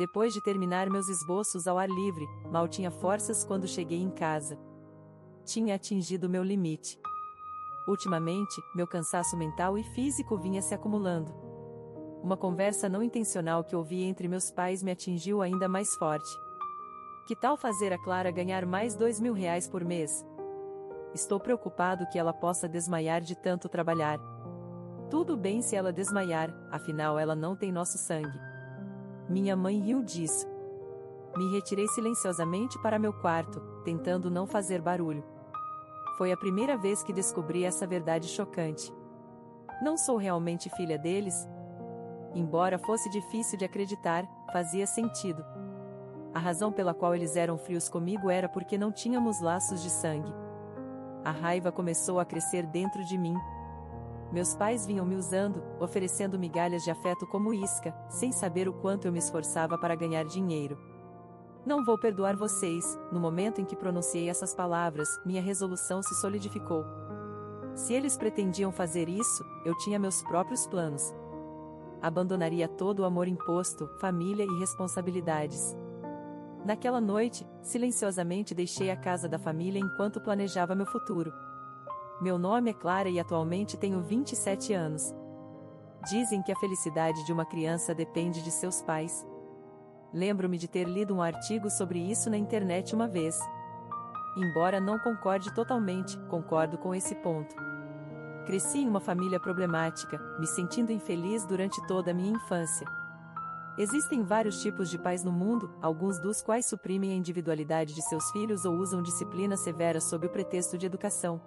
Depois de terminar meus esboços ao ar livre, mal tinha forças quando cheguei em casa. Tinha atingido meu limite. Ultimamente, meu cansaço mental e físico vinha se acumulando. Uma conversa não intencional que ouvi entre meus pais me atingiu ainda mais forte. Que tal fazer a Clara ganhar mais R$ 2.000 por mês? Estou preocupado que ela possa desmaiar de tanto trabalhar. Tudo bem se ela desmaiar, afinal ela não tem nosso sangue. Minha mãe riu disso. Me retirei silenciosamente para meu quarto, tentando não fazer barulho. Foi a primeira vez que descobri essa verdade chocante. Não sou realmente filha deles? Embora fosse difícil de acreditar, fazia sentido. A razão pela qual eles eram frios comigo era porque não tínhamos laços de sangue. A raiva começou a crescer dentro de mim. Meus pais vinham me usando, oferecendo migalhas de afeto como isca, sem saber o quanto eu me esforçava para ganhar dinheiro. Não vou perdoar vocês. No momento em que pronunciei essas palavras, minha resolução se solidificou. Se eles pretendiam fazer isso, eu tinha meus próprios planos. Abandonaria todo o amor imposto, família e responsabilidades. Naquela noite, silenciosamente deixei a casa da família enquanto planejava meu futuro. Meu nome é Clara e atualmente tenho 27 anos. Dizem que a felicidade de uma criança depende de seus pais. Lembro-me de ter lido um artigo sobre isso na internet uma vez. Embora não concorde totalmente, concordo com esse ponto. Cresci em uma família problemática, me sentindo infeliz durante toda a minha infância. Existem vários tipos de pais no mundo, alguns dos quais suprimem a individualidade de seus filhos ou usam disciplina severa sob o pretexto de educação.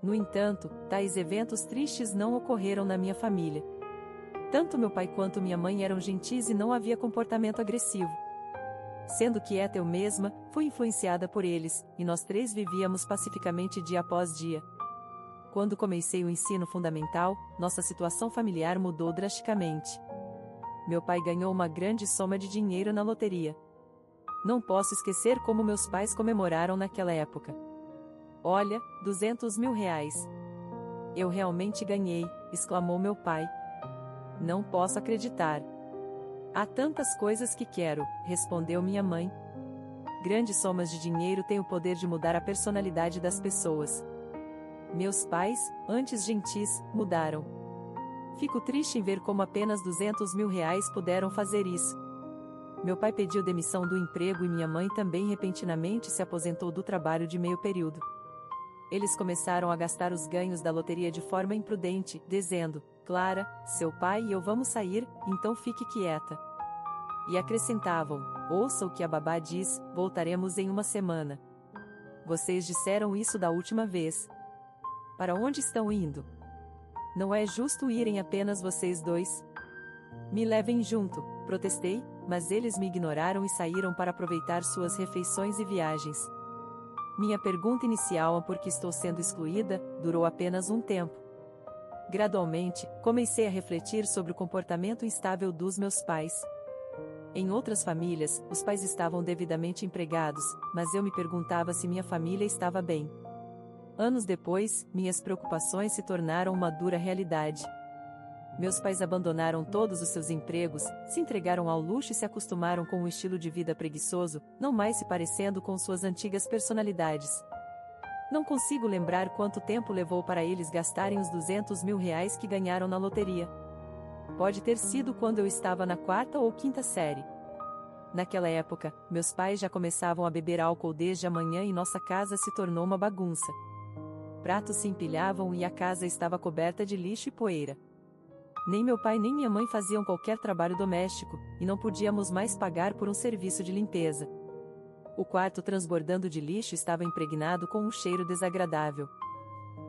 No entanto, tais eventos tristes não ocorreram na minha família. Tanto meu pai quanto minha mãe eram gentis e não havia comportamento agressivo. Sendo quieta eu mesma, fui influenciada por eles, e nós três vivíamos pacificamente dia após dia. Quando comecei o ensino fundamental, nossa situação familiar mudou drasticamente. Meu pai ganhou uma grande soma de dinheiro na loteria. Não posso esquecer como meus pais comemoraram naquela época. Olha, R$ 200.000. Eu realmente ganhei, exclamou meu pai. Não posso acreditar. Há tantas coisas que quero, respondeu minha mãe. Grandes somas de dinheiro têm o poder de mudar a personalidade das pessoas. Meus pais, antes gentis, mudaram. Fico triste em ver como apenas R$ 200.000 puderam fazer isso. Meu pai pediu demissão do emprego e minha mãe também repentinamente se aposentou do trabalho de meio período. Eles começaram a gastar os ganhos da loteria de forma imprudente, dizendo: Clara, seu pai e eu vamos sair, então fique quieta. E acrescentavam: ouça o que a babá diz, voltaremos em uma semana. Vocês disseram isso da última vez. Para onde estão indo? Não é justo irem apenas vocês dois. Me levem junto, protestei, mas eles me ignoraram e saíram para aproveitar suas refeições e viagens. Minha pergunta inicial por que estou sendo excluída, durou apenas um tempo. Gradualmente, comecei a refletir sobre o comportamento instável dos meus pais. Em outras famílias, os pais estavam devidamente empregados, mas eu me perguntava se minha família estava bem. Anos depois, minhas preocupações se tornaram uma dura realidade. Meus pais abandonaram todos os seus empregos, se entregaram ao luxo e se acostumaram com um estilo de vida preguiçoso, não mais se parecendo com suas antigas personalidades. Não consigo lembrar quanto tempo levou para eles gastarem os R$ 200.000 que ganharam na loteria. Pode ter sido quando eu estava na 4ª ou 5ª série. Naquela época, meus pais já começavam a beber álcool desde a manhã e nossa casa se tornou uma bagunça. Pratos se empilhavam e a casa estava coberta de lixo e poeira. Nem meu pai nem minha mãe faziam qualquer trabalho doméstico, e não podíamos mais pagar por um serviço de limpeza. O quarto transbordando de lixo estava impregnado com um cheiro desagradável.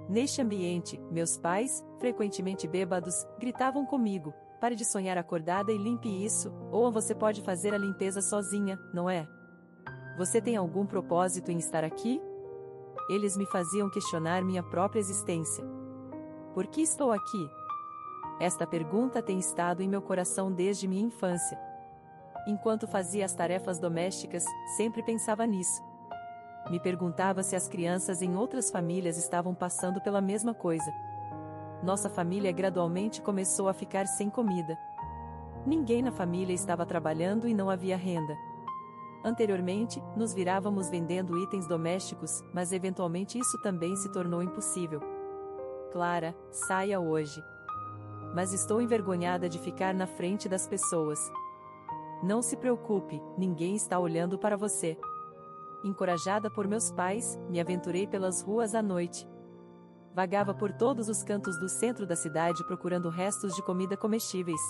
Neste ambiente, meus pais, frequentemente bêbados, gritavam comigo: pare de sonhar acordada e limpe isso, ou você pode fazer a limpeza sozinha, não é? Você tem algum propósito em estar aqui? Eles me faziam questionar minha própria existência. Por que estou aqui? Esta pergunta tem estado em meu coração desde minha infância. Enquanto fazia as tarefas domésticas, sempre pensava nisso. Me perguntava se as crianças em outras famílias estavam passando pela mesma coisa. Nossa família gradualmente começou a ficar sem comida. Ninguém na família estava trabalhando e não havia renda. Anteriormente, nos virávamos vendendo itens domésticos, mas eventualmente isso também se tornou impossível. Clara, saia hoje. Mas estou envergonhada de ficar na frente das pessoas. Não se preocupe, ninguém está olhando para você. Encorajada por meus pais, me aventurei pelas ruas à noite. Vagava por todos os cantos do centro da cidade procurando restos de comida comestíveis.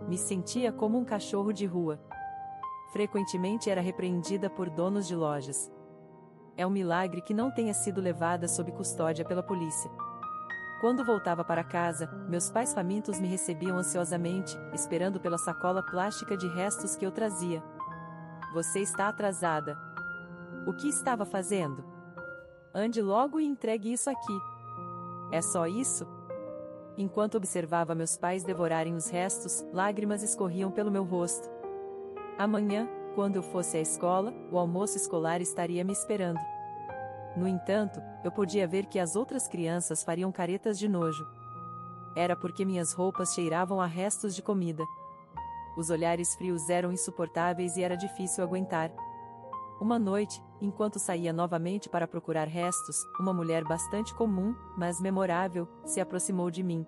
Me sentia como um cachorro de rua. Frequentemente era repreendida por donos de lojas. É um milagre que não tenha sido levada sob custódia pela polícia. Quando voltava para casa, meus pais famintos me recebiam ansiosamente, esperando pela sacola plástica de restos que eu trazia. Você está atrasada. O que estava fazendo? Ande logo e entregue isso aqui. É só isso? Enquanto observava meus pais devorarem os restos, lágrimas escorriam pelo meu rosto. Amanhã, quando eu fosse à escola, o almoço escolar estaria me esperando. No entanto, eu podia ver que as outras crianças fariam caretas de nojo. Era porque minhas roupas cheiravam a restos de comida. Os olhares frios eram insuportáveis e era difícil aguentar. Uma noite, enquanto saía novamente para procurar restos, uma mulher bastante comum, mas memorável, se aproximou de mim.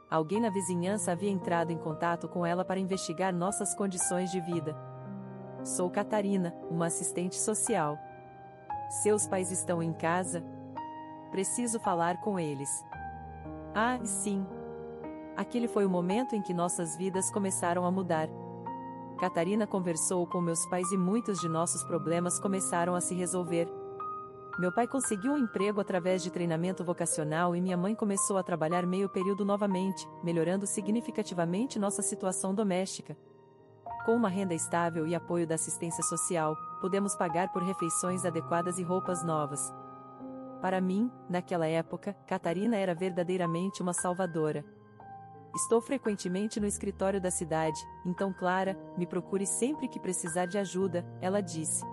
Alguém na vizinhança havia entrado em contato com ela para investigar nossas condições de vida. Sou Catarina, uma assistente social. Seus pais estão em casa? Preciso falar com eles. Ah, sim. Aquele foi o momento em que nossas vidas começaram a mudar. Catarina conversou com meus pais e muitos de nossos problemas começaram a se resolver. Meu pai conseguiu um emprego através de treinamento vocacional e minha mãe começou a trabalhar meio período novamente, melhorando significativamente nossa situação doméstica. Com uma renda estável e apoio da assistência social, pudemos pagar por refeições adequadas e roupas novas. Para mim, naquela época, Catarina era verdadeiramente uma salvadora. Estou frequentemente no escritório da cidade, então Clara, me procure sempre que precisar de ajuda, ela disse.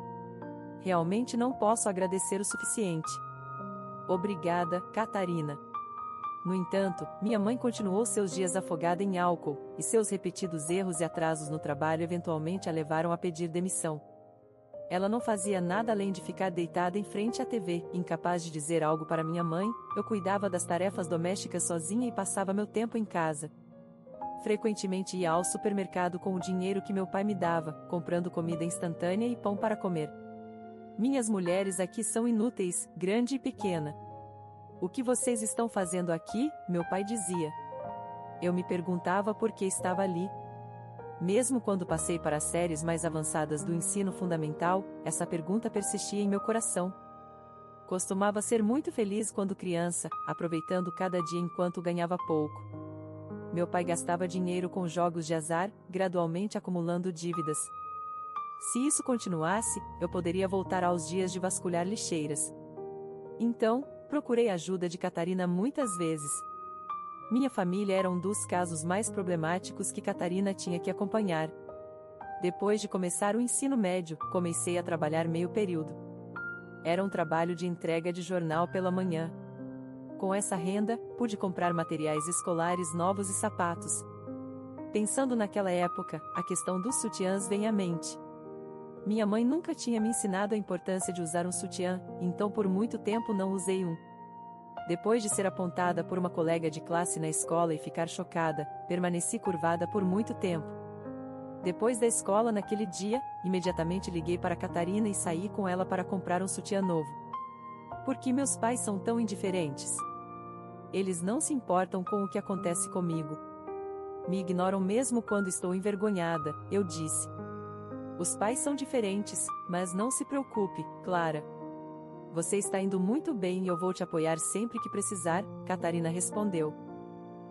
Realmente não posso agradecer o suficiente. Obrigada, Catarina. No entanto, minha mãe continuou seus dias afogada em álcool, e seus repetidos erros e atrasos no trabalho eventualmente a levaram a pedir demissão. Ela não fazia nada além de ficar deitada em frente à TV, incapaz de dizer algo para minha mãe. Eu cuidava das tarefas domésticas sozinha e passava meu tempo em casa. Frequentemente ia ao supermercado com o dinheiro que meu pai me dava, comprando comida instantânea e pão para comer. Minhas mulheres aqui são inúteis, grande e pequena. O que vocês estão fazendo aqui? Meu pai dizia. Eu me perguntava por que estava ali. Mesmo quando passei para as séries mais avançadas do ensino fundamental, essa pergunta persistia em meu coração. Costumava ser muito feliz quando criança, aproveitando cada dia enquanto ganhava pouco. Meu pai gastava dinheiro com jogos de azar, gradualmente acumulando dívidas. Se isso continuasse, eu poderia voltar aos dias de vasculhar lixeiras. Então, procurei a ajuda de Catarina muitas vezes. Minha família era um dos casos mais problemáticos que Catarina tinha que acompanhar. Depois de começar o ensino médio, comecei a trabalhar meio período. Era um trabalho de entrega de jornal pela manhã. Com essa renda, pude comprar materiais escolares novos e sapatos. Pensando naquela época, a questão dos sutiãs vem à mente. Minha mãe nunca tinha me ensinado a importância de usar um sutiã, então por muito tempo não usei um. Depois de ser apontada por uma colega de classe na escola e ficar chocada, permaneci curvada por muito tempo. Depois da escola naquele dia, imediatamente liguei para Catarina e saí com ela para comprar um sutiã novo. Por que meus pais são tão indiferentes? Eles não se importam com o que acontece comigo. Me ignoram mesmo quando estou envergonhada, eu disse. Os pais são diferentes, mas não se preocupe, Clara. Você está indo muito bem e eu vou te apoiar sempre que precisar, Catarina respondeu.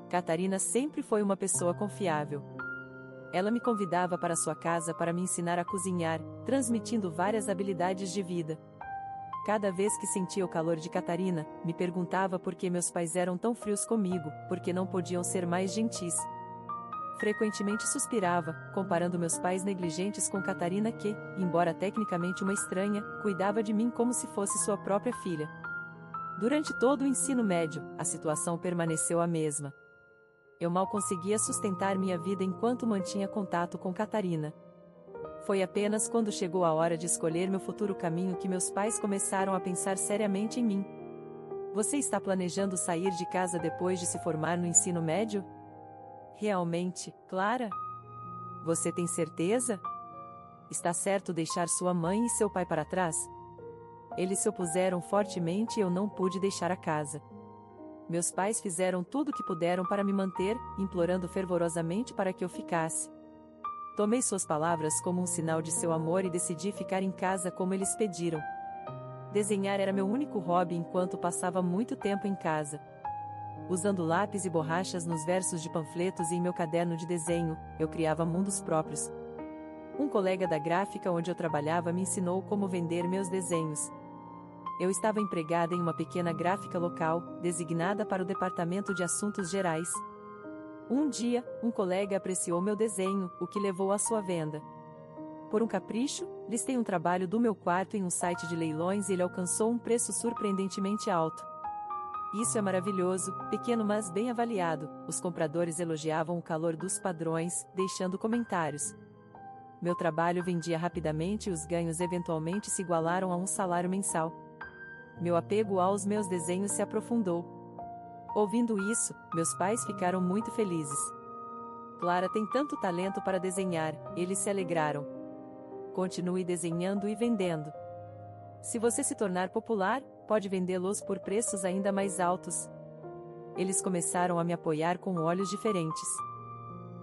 Catarina sempre foi uma pessoa confiável. Ela me convidava para sua casa para me ensinar a cozinhar, transmitindo várias habilidades de vida. Cada vez que sentia o calor de Catarina, me perguntava por que meus pais eram tão frios comigo, por que não podiam ser mais gentis. Frequentemente suspirava, comparando meus pais negligentes com Catarina que, embora tecnicamente uma estranha, cuidava de mim como se fosse sua própria filha. Durante todo o ensino médio, a situação permaneceu a mesma. Eu mal conseguia sustentar minha vida enquanto mantinha contato com Catarina. Foi apenas quando chegou a hora de escolher meu futuro caminho que meus pais começaram a pensar seriamente em mim. Você está planejando sair de casa depois de se formar no ensino médio? Realmente, Clara? Você tem certeza? Está certo deixar sua mãe e seu pai para trás? Eles se opuseram fortemente e eu não pude deixar a casa. Meus pais fizeram tudo o que puderam para me manter, implorando fervorosamente para que eu ficasse. Tomei suas palavras como um sinal de seu amor e decidi ficar em casa como eles pediram. Desenhar era meu único hobby enquanto passava muito tempo em casa. Usando lápis e borrachas nos versos de panfletos e em meu caderno de desenho, eu criava mundos próprios. Um colega da gráfica onde eu trabalhava me ensinou como vender meus desenhos. Eu estava empregada em uma pequena gráfica local, designada para o departamento de assuntos gerais. Um dia, um colega apreciou meu desenho, o que levou à sua venda. Por um capricho, listei um trabalho do meu quarto em um site de leilões e ele alcançou um preço surpreendentemente alto. Isso é maravilhoso, pequeno mas bem avaliado. Os compradores elogiavam o calor dos padrões, deixando comentários. Meu trabalho vendia rapidamente e os ganhos eventualmente se igualaram a um salário mensal. Meu apego aos meus desenhos se aprofundou. Ouvindo isso, meus pais ficaram muito felizes. Clara tem tanto talento para desenhar, eles se alegraram. Continue desenhando e vendendo. Se você se tornar popular, pode vendê-los por preços ainda mais altos. Eles começaram a me apoiar com olhos diferentes.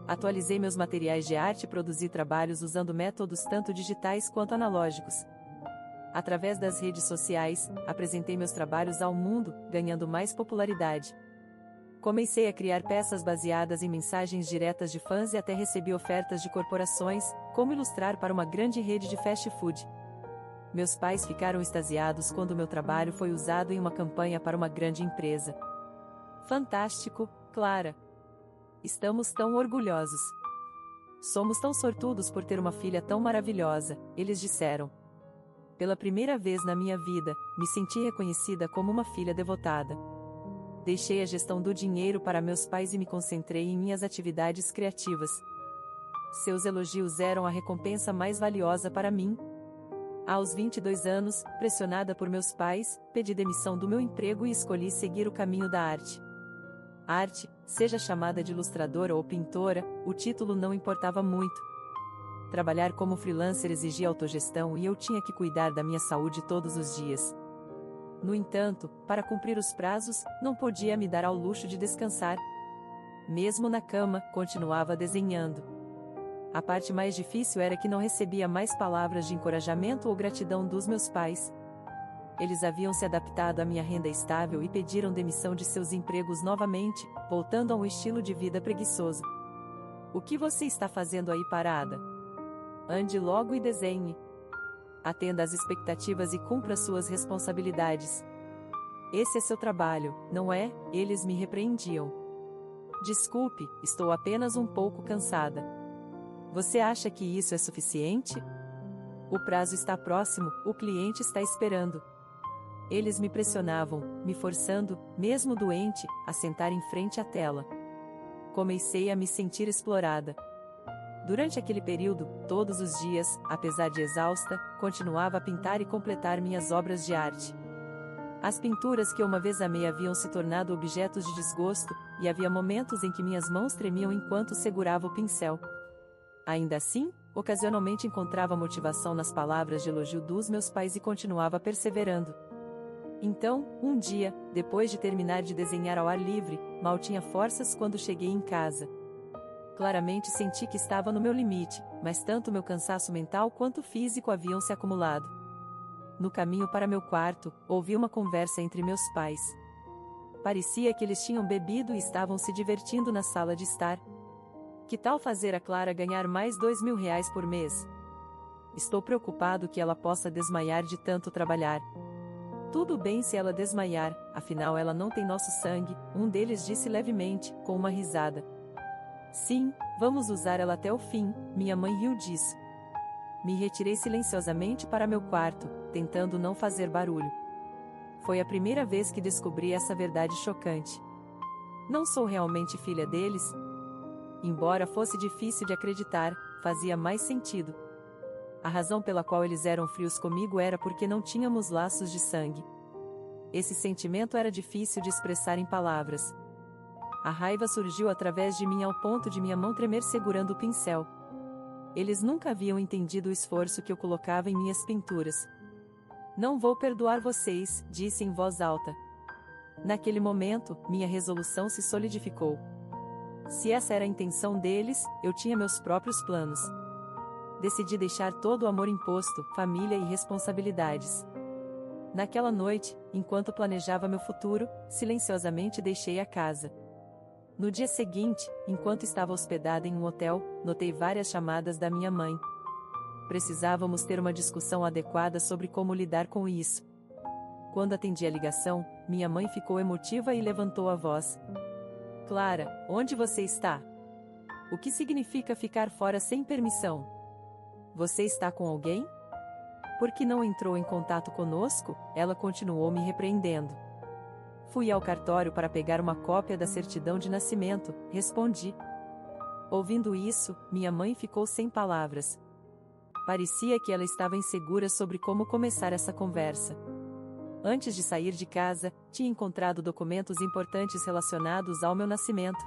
Atualizei meus materiais de arte e produzi trabalhos usando métodos tanto digitais quanto analógicos. Através das redes sociais, apresentei meus trabalhos ao mundo, ganhando mais popularidade. Comecei a criar peças baseadas em mensagens diretas de fãs e até recebi ofertas de corporações, como ilustrar para uma grande rede de fast food. Meus pais ficaram extasiados quando meu trabalho foi usado em uma campanha para uma grande empresa. Fantástico, Clara! Estamos tão orgulhosos. Somos tão sortudos por ter uma filha tão maravilhosa, eles disseram. Pela primeira vez na minha vida, me senti reconhecida como uma filha devotada. Deixei a gestão do dinheiro para meus pais e me concentrei em minhas atividades criativas. Seus elogios eram a recompensa mais valiosa para mim. Aos 22 anos, pressionada por meus pais, pedi demissão do meu emprego e escolhi seguir o caminho da arte. Arte, seja chamada de ilustradora ou pintora, o título não importava muito. Trabalhar como freelancer exigia autogestão e eu tinha que cuidar da minha saúde todos os dias. No entanto, para cumprir os prazos, não podia me dar ao luxo de descansar. Mesmo na cama, continuava desenhando. A parte mais difícil era que não recebia mais palavras de encorajamento ou gratidão dos meus pais. Eles haviam se adaptado à minha renda estável e pediram demissão de seus empregos novamente, voltando a um estilo de vida preguiçoso. O que você está fazendo aí parada? Ande logo e desenhe. Atenda às expectativas e cumpra suas responsabilidades. Esse é seu trabalho, não é? Eles me repreendiam. Desculpe, estou apenas um pouco cansada. Você acha que isso é suficiente? O prazo está próximo, o cliente está esperando. Eles me pressionavam, me forçando, mesmo doente, a sentar em frente à tela. Comecei a me sentir explorada. Durante aquele período, todos os dias, apesar de exausta, continuava a pintar e completar minhas obras de arte. As pinturas que uma vez amei haviam se tornado objetos de desgosto, e havia momentos em que minhas mãos tremiam enquanto segurava o pincel. Ainda assim, ocasionalmente encontrava motivação nas palavras de elogio dos meus pais e continuava perseverando. Então, um dia, depois de terminar de desenhar ao ar livre, mal tinha forças quando cheguei em casa. Claramente senti que estava no meu limite, mas tanto meu cansaço mental quanto físico haviam se acumulado. No caminho para meu quarto, ouvi uma conversa entre meus pais. Parecia que eles tinham bebido e estavam se divertindo na sala de estar. Que tal fazer a Clara ganhar mais R$ 2.000 por mês? Estou preocupado que ela possa desmaiar de tanto trabalhar. Tudo bem se ela desmaiar, afinal ela não tem nosso sangue, um deles disse levemente, com uma risada. Sim, vamos usar ela até o fim, minha mãe riu disso. Me retirei silenciosamente para meu quarto, tentando não fazer barulho. Foi a primeira vez que descobri essa verdade chocante. Não sou realmente filha deles? Embora fosse difícil de acreditar, fazia mais sentido. A razão pela qual eles eram frios comigo era porque não tínhamos laços de sangue. Esse sentimento era difícil de expressar em palavras. A raiva surgiu através de mim ao ponto de minha mão tremer segurando o pincel. Eles nunca haviam entendido o esforço que eu colocava em minhas pinturas. Não vou perdoar vocês, disse em voz alta. Naquele momento, minha resolução se solidificou. Se essa era a intenção deles, eu tinha meus próprios planos. Decidi deixar todo o amor imposto, família e responsabilidades. Naquela noite, enquanto planejava meu futuro, silenciosamente deixei a casa. No dia seguinte, enquanto estava hospedada em um hotel, notei várias chamadas da minha mãe. Precisávamos ter uma discussão adequada sobre como lidar com isso. Quando atendi a ligação, minha mãe ficou emotiva e levantou a voz. Clara, onde você está? O que significa ficar fora sem permissão? Você está com alguém? Por que não entrou em contato conosco? Ela continuou me repreendendo. Fui ao cartório para pegar uma cópia da certidão de nascimento, respondi. Ouvindo isso, minha mãe ficou sem palavras. Parecia que ela estava insegura sobre como começar essa conversa. Antes de sair de casa, tinha encontrado documentos importantes relacionados ao meu nascimento.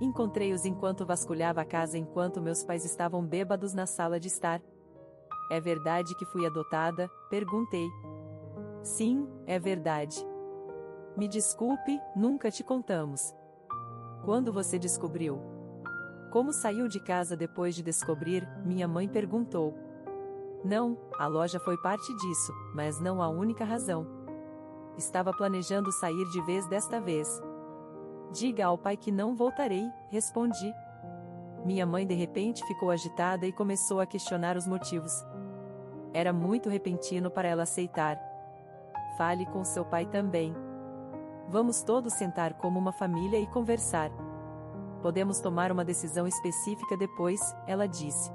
Encontrei-os enquanto vasculhava a casa enquanto meus pais estavam bêbados na sala de estar. É verdade que fui adotada? Perguntei. Sim, é verdade. Me desculpe, nunca te contamos. Quando você descobriu? Como saiu de casa depois de descobrir? Minha mãe perguntou. Não, a loja foi parte disso, mas não a única razão. Estava planejando sair de vez desta vez. Diga ao pai que não voltarei, respondi. Minha mãe de repente ficou agitada e começou a questionar os motivos. Era muito repentino para ela aceitar. Fale com seu pai também. Vamos todos sentar como uma família e conversar. Podemos tomar uma decisão específica depois, ela disse.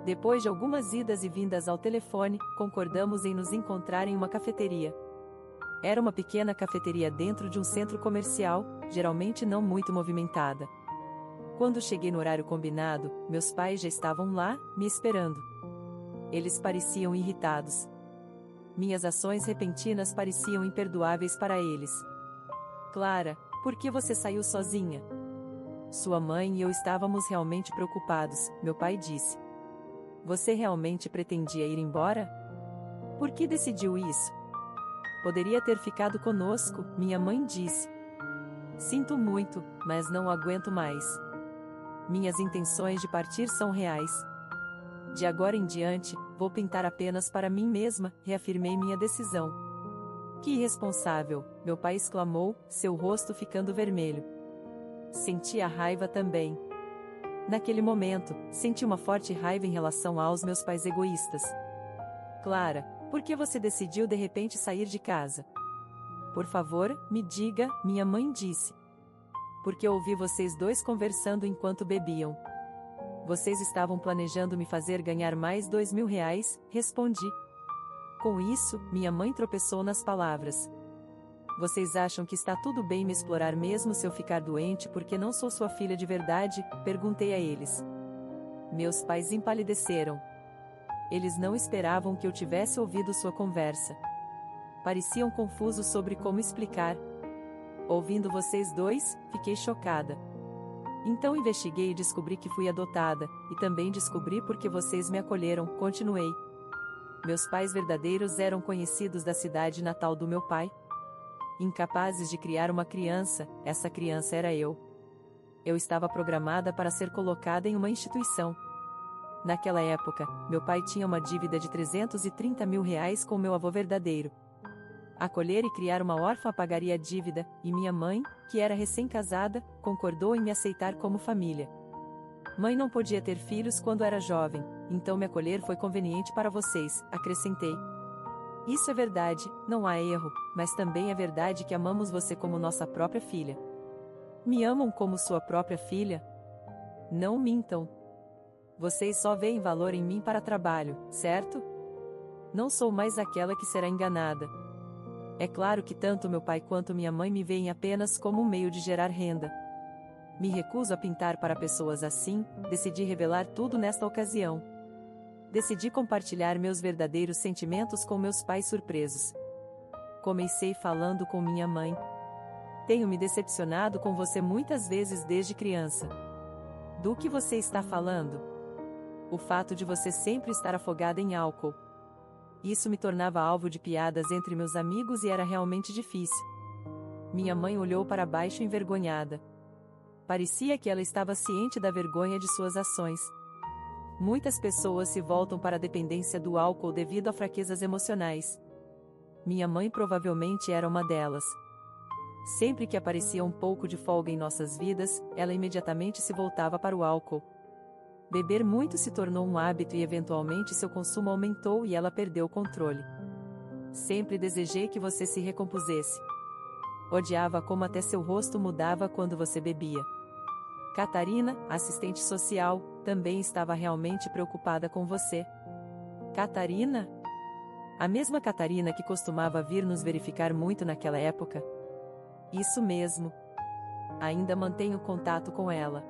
Depois de algumas idas e vindas ao telefone, concordamos em nos encontrar em uma cafeteria. Era uma pequena cafeteria dentro de um centro comercial, geralmente não muito movimentada. Quando cheguei no horário combinado, meus pais já estavam lá, me esperando. Eles pareciam irritados. Minhas ações repentinas pareciam imperdoáveis para eles. Clara, por que você saiu sozinha? Sua mãe e eu estávamos realmente preocupados, meu pai disse. Você realmente pretendia ir embora? Por que decidiu isso? Poderia ter ficado conosco, minha mãe disse. Sinto muito, mas não aguento mais. Minhas intenções de partir são reais. De agora em diante, vou pintar apenas para mim mesma, reafirmei minha decisão. Que irresponsável, meu pai exclamou, seu rosto ficando vermelho. Senti a raiva também. Naquele momento, senti uma forte raiva em relação aos meus pais egoístas. Clara, por que você decidiu de repente sair de casa? Por favor, me diga, minha mãe disse. Porque ouvi vocês dois conversando enquanto bebiam. Vocês estavam planejando me fazer ganhar mais R$ 2.000, respondi. Com isso, minha mãe tropeçou nas palavras. Vocês acham que está tudo bem me explorar mesmo se eu ficar doente porque não sou sua filha de verdade? Perguntei a eles. Meus pais empalideceram. Eles não esperavam que eu tivesse ouvido sua conversa. Pareciam confusos sobre como explicar. Ouvindo vocês dois, fiquei chocada. Então investiguei e descobri que fui adotada, e também descobri por que vocês me acolheram, continuei. Meus pais verdadeiros eram conhecidos da cidade natal do meu pai. Incapazes de criar uma criança, essa criança era eu. Eu estava programada para ser colocada em uma instituição. Naquela época, meu pai tinha uma dívida de R$ 330 mil com meu avô verdadeiro. Acolher e criar uma órfã pagaria a dívida, e minha mãe, que era recém-casada, concordou em me aceitar como família. Mãe não podia ter filhos quando era jovem, então me acolher foi conveniente para vocês, acrescentei. Isso é verdade, não há erro, mas também é verdade que amamos você como nossa própria filha. Me amam como sua própria filha? Não mintam. Vocês só veem valor em mim para trabalho, certo? Não sou mais aquela que será enganada. É claro que tanto meu pai quanto minha mãe me veem apenas como um meio de gerar renda. Me recuso a pintar para pessoas assim, decidi revelar tudo nesta ocasião. Decidi compartilhar meus verdadeiros sentimentos com meus pais surpresos. Comecei falando com minha mãe. Tenho me decepcionado com você muitas vezes desde criança. Do que você está falando? O fato de você sempre estar afogada em álcool. Isso me tornava alvo de piadas entre meus amigos e era realmente difícil. Minha mãe olhou para baixo envergonhada. Parecia que ela estava ciente da vergonha de suas ações. Muitas pessoas se voltam para a dependência do álcool devido a fraquezas emocionais. Minha mãe provavelmente era uma delas. Sempre que aparecia um pouco de folga em nossas vidas, ela imediatamente se voltava para o álcool. Beber muito se tornou um hábito e eventualmente seu consumo aumentou e ela perdeu o controle. Sempre desejei que você se recompusesse. Odiava como até seu rosto mudava quando você bebia. Catarina, assistente social, também estava realmente preocupada com você. Catarina? A mesma Catarina que costumava vir nos verificar muito naquela época? Isso mesmo. Ainda mantenho contato com ela.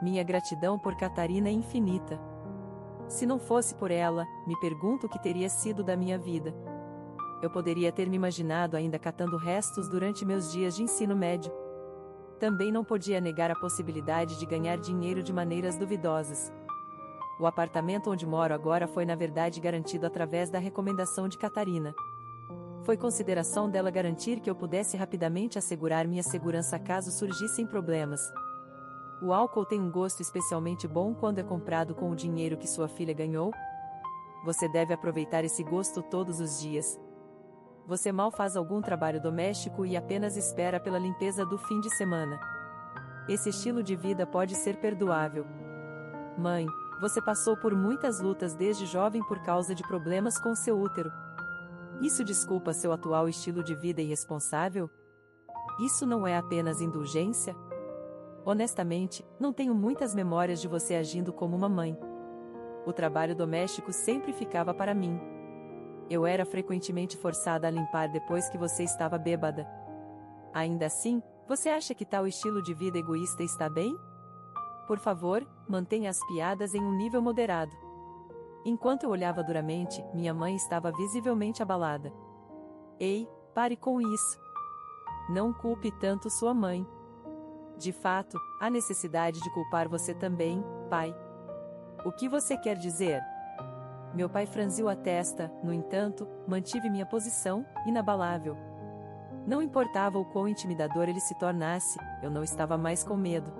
Minha gratidão por Catarina é infinita. Se não fosse por ela, me pergunto o que teria sido da minha vida. Eu poderia ter me imaginado ainda catando restos durante meus dias de ensino médio. Também não podia negar a possibilidade de ganhar dinheiro de maneiras duvidosas. O apartamento onde moro agora foi na verdade garantido através da recomendação de Catarina. Foi consideração dela garantir que eu pudesse rapidamente assegurar minha segurança caso surgissem problemas. O álcool tem um gosto especialmente bom quando é comprado com o dinheiro que sua filha ganhou. Você deve aproveitar esse gosto todos os dias. Você mal faz algum trabalho doméstico e apenas espera pela limpeza do fim de semana. Esse estilo de vida pode ser perdoável. Mãe, você passou por muitas lutas desde jovem por causa de problemas com seu útero. Isso desculpa seu atual estilo de vida irresponsável? Isso não é apenas indulgência? Honestamente, não tenho muitas memórias de você agindo como uma mãe. O trabalho doméstico sempre ficava para mim. Eu era frequentemente forçada a limpar depois que você estava bêbada. Ainda assim, você acha que tal estilo de vida egoísta está bem? Por favor, mantenha as piadas em um nível moderado. Enquanto eu olhava duramente, minha mãe estava visivelmente abalada. Ei, pare com isso. Não culpe tanto sua mãe. De fato, há necessidade de culpar você também, pai. O que você quer dizer? Meu pai franziu a testa, no entanto, mantive minha posição, inabalável. Não importava o quão intimidador ele se tornasse, eu não estava mais com medo.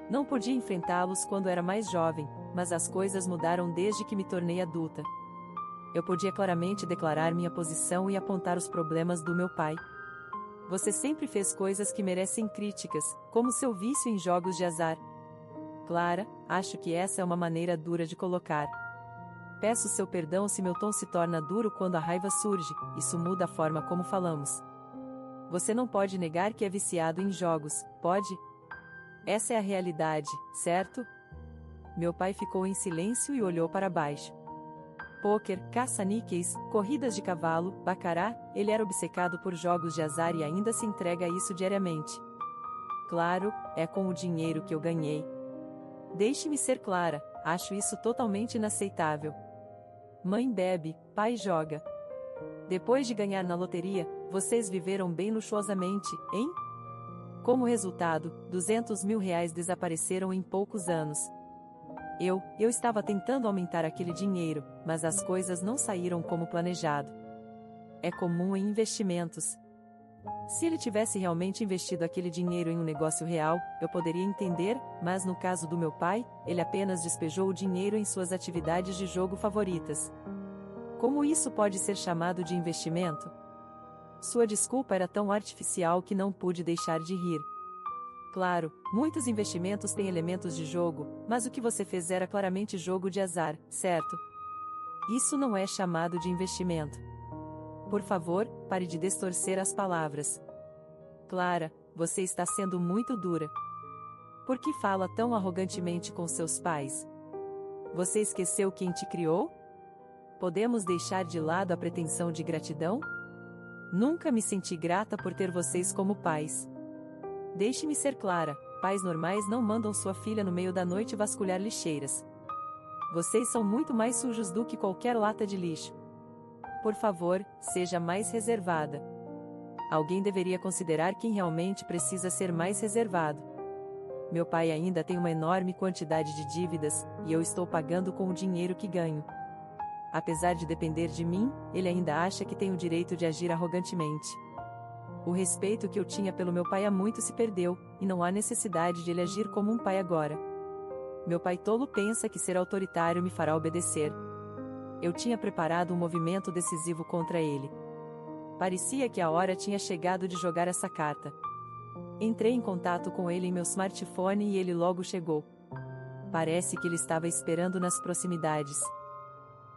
Não podia enfrentá-los quando era mais jovem, mas as coisas mudaram desde que me tornei adulta. Eu podia claramente declarar minha posição e apontar os problemas do meu pai. Você sempre fez coisas que merecem críticas, como seu vício em jogos de azar. Clara, acho que essa é uma maneira dura de colocar. Peço seu perdão se meu tom se torna duro quando a raiva surge, isso muda a forma como falamos. Você não pode negar que é viciado em jogos, pode? Essa é a realidade, certo? Meu pai ficou em silêncio e olhou para baixo. Pôquer, caça-níqueis, corridas de cavalo, bacará, ele era obcecado por jogos de azar e ainda se entrega a isso diariamente. Claro, é com o dinheiro que eu ganhei. Deixe-me ser clara, acho isso totalmente inaceitável. Mãe bebe, pai joga. Depois de ganhar na loteria, vocês viveram bem luxuosamente, hein? Como resultado, R$ 200.000 desapareceram em poucos anos. Eu estava tentando aumentar aquele dinheiro, mas as coisas não saíram como planejado. É comum em investimentos. Se ele tivesse realmente investido aquele dinheiro em um negócio real, eu poderia entender, mas no caso do meu pai, ele apenas despejou o dinheiro em suas atividades de jogo favoritas. Como isso pode ser chamado de investimento? Sua desculpa era tão artificial que não pude deixar de rir. Claro, muitos investimentos têm elementos de jogo, mas o que você fez era claramente jogo de azar, certo? Isso não é chamado de investimento. Por favor, pare de distorcer as palavras. Clara, você está sendo muito dura. Por que fala tão arrogantemente com seus pais? Você esqueceu quem te criou? Podemos deixar de lado a pretensão de gratidão? Nunca me senti grata por ter vocês como pais. Deixe-me ser clara, pais normais não mandam sua filha no meio da noite vasculhar lixeiras. Vocês são muito mais sujos do que qualquer lata de lixo. Por favor, seja mais reservada. Alguém deveria considerar quem realmente precisa ser mais reservado. Meu pai ainda tem uma enorme quantidade de dívidas, e eu estou pagando com o dinheiro que ganho. Apesar de depender de mim, ele ainda acha que tem o direito de agir arrogantemente. O respeito que eu tinha pelo meu pai há muito se perdeu, e não há necessidade de ele agir como um pai agora. Meu pai tolo pensa que ser autoritário me fará obedecer. Eu tinha preparado um movimento decisivo contra ele. Parecia que a hora tinha chegado de jogar essa carta. Entrei em contato com ele em meu smartphone e ele logo chegou. Parece que ele estava esperando nas proximidades.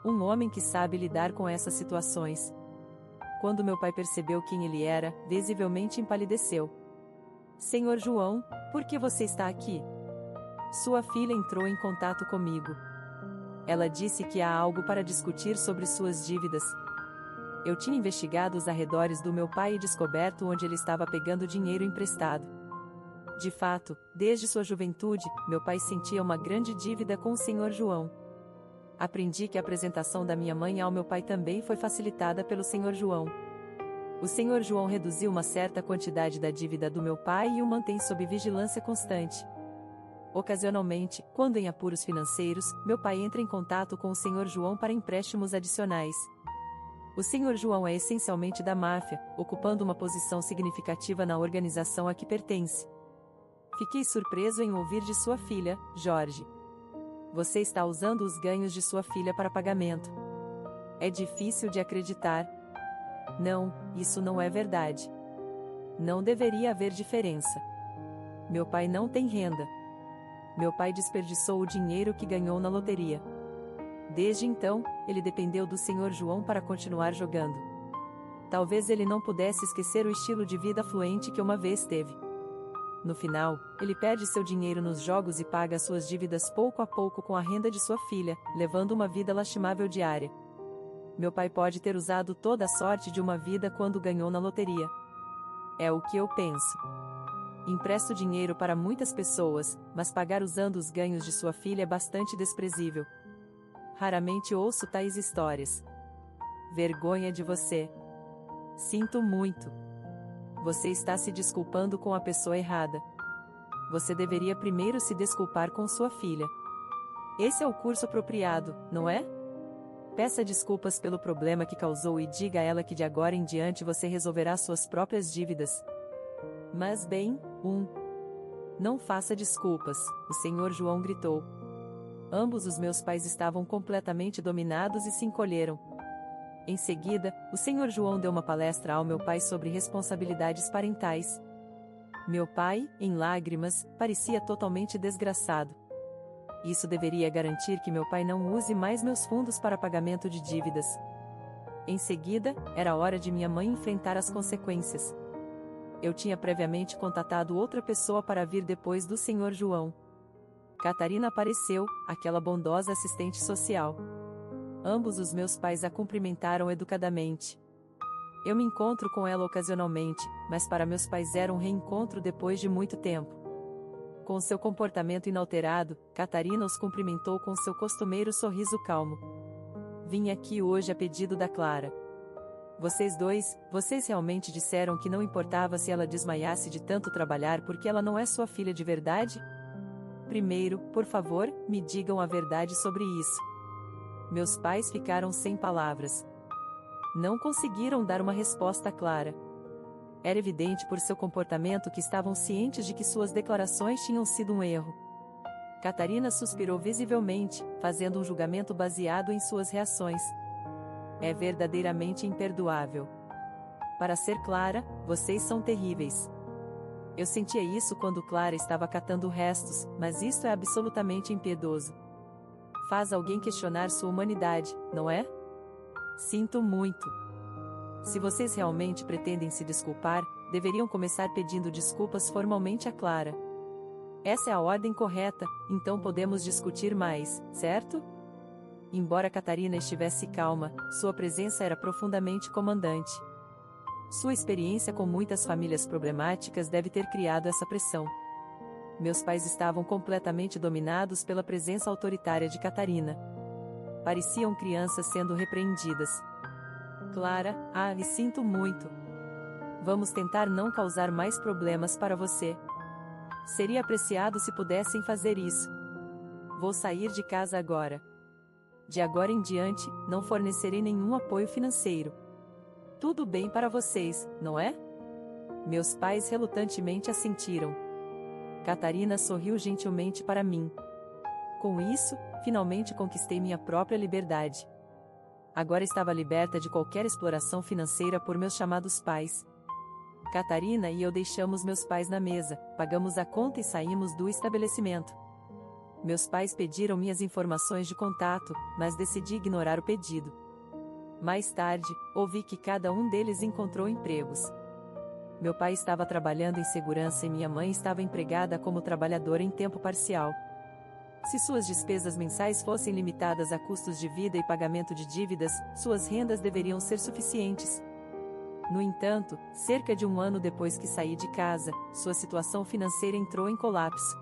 Um homem que sabe lidar com essas situações. Quando meu pai percebeu quem ele era, visivelmente empalideceu. Senhor João, por que você está aqui? Sua filha entrou em contato comigo. Ela disse que há algo para discutir sobre suas dívidas. Eu tinha investigado os arredores do meu pai e descoberto onde ele estava pegando dinheiro emprestado. De fato, desde sua juventude, meu pai sentia uma grande dívida com o Senhor João. Aprendi que a apresentação da minha mãe ao meu pai também foi facilitada pelo Senhor João. O Senhor João reduziu uma certa quantidade da dívida do meu pai e o mantém sob vigilância constante. Ocasionalmente, quando em apuros financeiros, meu pai entra em contato com o Senhor João para empréstimos adicionais. O Senhor João é essencialmente da máfia, ocupando uma posição significativa na organização a que pertence. Fiquei surpreso em ouvir de sua filha, Jorge. Você está usando os ganhos de sua filha para pagamento. É difícil de acreditar. Não, isso não é verdade. Não deveria haver diferença. Meu pai não tem renda. Meu pai desperdiçou o dinheiro que ganhou na loteria. Desde então, ele dependeu do Senhor João para continuar jogando. Talvez ele não pudesse esquecer o estilo de vida fluente que uma vez teve. No final, ele perde seu dinheiro nos jogos e paga suas dívidas pouco a pouco com a renda de sua filha, levando uma vida lastimável diária. Meu pai pode ter usado toda a sorte de uma vida quando ganhou na loteria. É o que eu penso. Empresto dinheiro para muitas pessoas, mas pagar usando os ganhos de sua filha é bastante desprezível. Raramente ouço tais histórias. Vergonha de você. Sinto muito. Você está se desculpando com a pessoa errada. Você deveria primeiro se desculpar com sua filha. Esse é o curso apropriado, não é? Peça desculpas pelo problema que causou e diga a ela que de agora em diante você resolverá suas próprias dívidas. Mas bem, não faça desculpas, o Senhor João gritou. Ambos os meus pais estavam completamente dominados e se encolheram. Em seguida, o Senhor João deu uma palestra ao meu pai sobre responsabilidades parentais. Meu pai, em lágrimas, parecia totalmente desgraçado. Isso deveria garantir que meu pai não use mais meus fundos para pagamento de dívidas. Em seguida, era hora de minha mãe enfrentar as consequências. Eu tinha previamente contatado outra pessoa para vir depois do Senhor João. Catarina apareceu, aquela bondosa assistente social. Ambos os meus pais a cumprimentaram educadamente. Eu me encontro com ela ocasionalmente, mas para meus pais era um reencontro depois de muito tempo. Com seu comportamento inalterado, Catarina os cumprimentou com seu costumeiro sorriso calmo. Vim aqui hoje a pedido da Clara. Vocês realmente disseram que não importava se ela desmaiasse de tanto trabalhar porque ela não é sua filha de verdade? Primeiro, por favor, me digam a verdade sobre isso. Meus pais ficaram sem palavras. Não conseguiram dar uma resposta clara. Era evidente por seu comportamento que estavam cientes de que suas declarações tinham sido um erro. Catarina suspirou visivelmente, fazendo um julgamento baseado em suas reações. É verdadeiramente imperdoável. Para ser clara, vocês são terríveis. Eu sentia isso quando Clara estava catando restos, mas isto é absolutamente impiedoso. Faz alguém questionar sua humanidade, não é? Sinto muito. Se vocês realmente pretendem se desculpar, deveriam começar pedindo desculpas formalmente a Clara. Essa é a ordem correta, então podemos discutir mais, certo? Embora Catarina estivesse calma, sua presença era profundamente comandante. Sua experiência com muitas famílias problemáticas deve ter criado essa pressão. Meus pais estavam completamente dominados pela presença autoritária de Catarina. Pareciam crianças sendo repreendidas. Clara, me sinto muito. Vamos tentar não causar mais problemas para você. Seria apreciado se pudessem fazer isso. Vou sair de casa agora. De agora em diante, não fornecerei nenhum apoio financeiro. Tudo bem para vocês, não é? Meus pais relutantemente assentiram. Catarina sorriu gentilmente para mim. Com isso, finalmente conquistei minha própria liberdade. Agora estava liberta de qualquer exploração financeira por meus chamados pais. Catarina e eu deixamos meus pais na mesa, pagamos a conta e saímos do estabelecimento. Meus pais pediram minhas informações de contato, mas decidi ignorar o pedido. Mais tarde, ouvi que cada um deles encontrou empregos. Meu pai estava trabalhando em segurança e minha mãe estava empregada como trabalhadora em tempo parcial. Se suas despesas mensais fossem limitadas a custos de vida e pagamento de dívidas, suas rendas deveriam ser suficientes. No entanto, cerca de um ano depois que saí de casa, sua situação financeira entrou em colapso.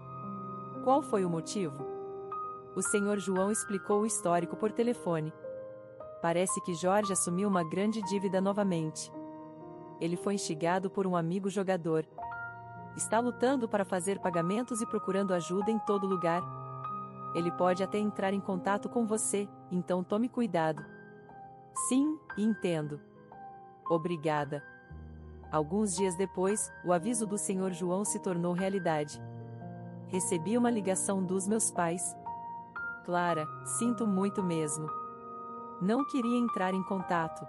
Qual foi o motivo? O Sr. João explicou o histórico por telefone. Parece que Jorge assumiu uma grande dívida novamente. Ele foi instigado por um amigo jogador. Está lutando para fazer pagamentos e procurando ajuda em todo lugar. Ele pode até entrar em contato com você, então tome cuidado. Sim, entendo. Obrigada. Alguns dias depois, o aviso do Sr. João se tornou realidade. Recebi uma ligação dos meus pais. Clara, sinto muito mesmo. Não queria entrar em contato.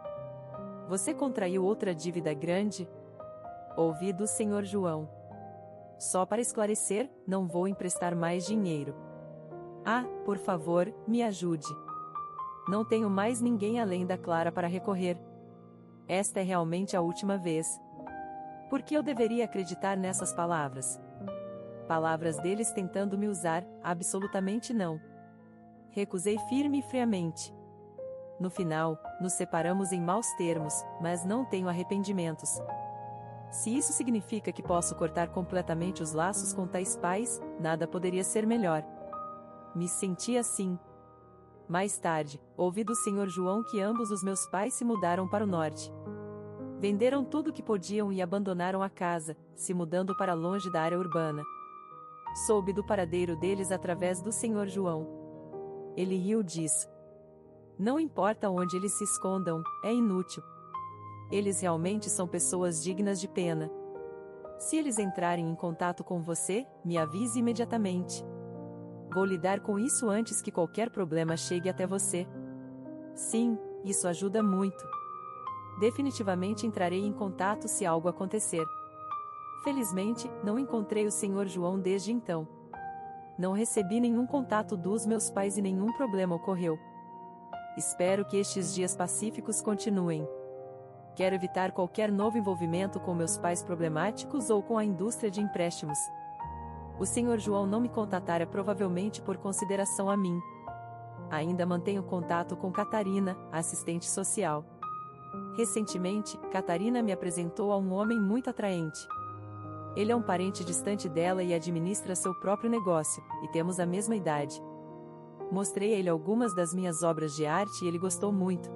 Você contraiu outra dívida grande? Ouvi do Sr. João. Só para esclarecer, não vou emprestar mais dinheiro. Por favor, me ajude. Não tenho mais ninguém além da Clara para recorrer. Esta é realmente a última vez. Por que eu deveria acreditar nessas palavras? Palavras deles tentando me usar, absolutamente não. Recusei firme e friamente. No final, nos separamos em maus termos, mas não tenho arrependimentos. Se isso significa que posso cortar completamente os laços com tais pais, nada poderia ser melhor. Me senti assim. Mais tarde, ouvi do Sr. João que ambos os meus pais se mudaram para o norte. Venderam tudo o que podiam e abandonaram a casa, se mudando para longe da área urbana. Soube do paradeiro deles através do Sr. João. Ele riu disso. Não importa onde eles se escondam, é inútil. Eles realmente são pessoas dignas de pena. Se eles entrarem em contato com você, me avise imediatamente. Vou lidar com isso antes que qualquer problema chegue até você. Sim, isso ajuda muito. Definitivamente entrarei em contato se algo acontecer. Felizmente, não encontrei o Sr. João desde então. Não recebi nenhum contato dos meus pais e nenhum problema ocorreu. Espero que estes dias pacíficos continuem. Quero evitar qualquer novo envolvimento com meus pais problemáticos ou com a indústria de empréstimos. O Sr. João não me contatara provavelmente por consideração a mim. Ainda mantenho contato com Catarina, a assistente social. Recentemente, Catarina me apresentou a um homem muito atraente. Ele é um parente distante dela e administra seu próprio negócio, e temos a mesma idade. Mostrei a ele algumas das minhas obras de arte e ele gostou muito.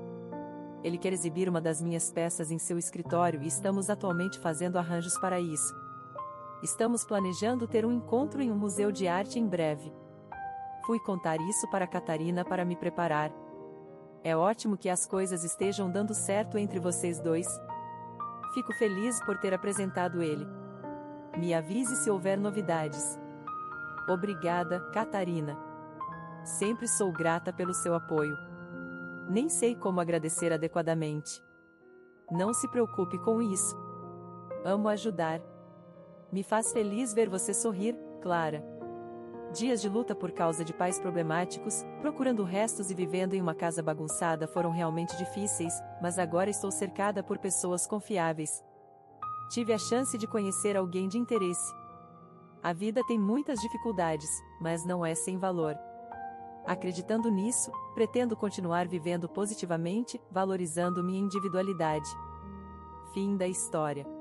Ele quer exibir uma das minhas peças em seu escritório e estamos atualmente fazendo arranjos para isso. Estamos planejando ter um encontro em um museu de arte em breve. Fui contar isso para Catarina para me preparar. É ótimo que as coisas estejam dando certo entre vocês dois. Fico feliz por ter apresentado ele. Me avise se houver novidades. Obrigada, Catarina. Sempre sou grata pelo seu apoio. Nem sei como agradecer adequadamente. Não se preocupe com isso. Amo ajudar. Me faz feliz ver você sorrir, Clara. Dias de luta por causa de pais problemáticos, procurando restos e vivendo em uma casa bagunçada foram realmente difíceis, mas agora estou cercada por pessoas confiáveis. Tive a chance de conhecer alguém de interesse. A vida tem muitas dificuldades, mas não é sem valor. Acreditando nisso, pretendo continuar vivendo positivamente, valorizando minha individualidade. Fim da história.